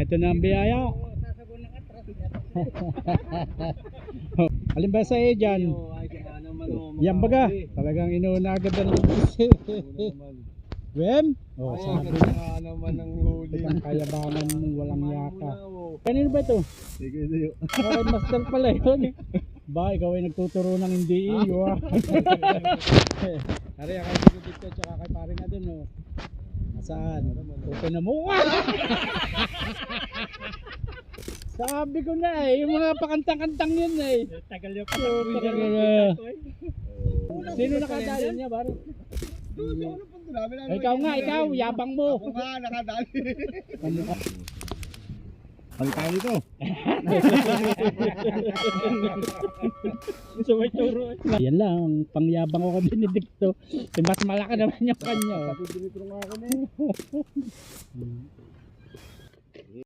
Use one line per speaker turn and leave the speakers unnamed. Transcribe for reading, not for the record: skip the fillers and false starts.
Ito na ang biyaya. Alin ba sa iyo dyan? Yan baga. Talagang inuuna agad na naman. Wem? Oh, sabi na
naman ang huli.
ang kayabangan mong walang yaka. Kanino ba ito?
Sige, sige.
Okay, master pala yun. Ba, ikaw ay nagtuturo ng hindi iyo ah. Ari, akay dito dito, tsaka kay paring na dun oh. Nasaan? Open na mo. Sabi ko na eh, yung mga pakantang-kantang yun eh.
Tagal yung
Sino nakadali niya, baro?
Ano pang namin?
Ikaw nga, ikaw, yabang mo.
Ako nga, nakadali.
Balik tayo dito.
So may turo.
Yan lang, ang pangyabang ko kay Benedicto. Mas malaki naman yung kanya.
Kapag dinitro nga ako na.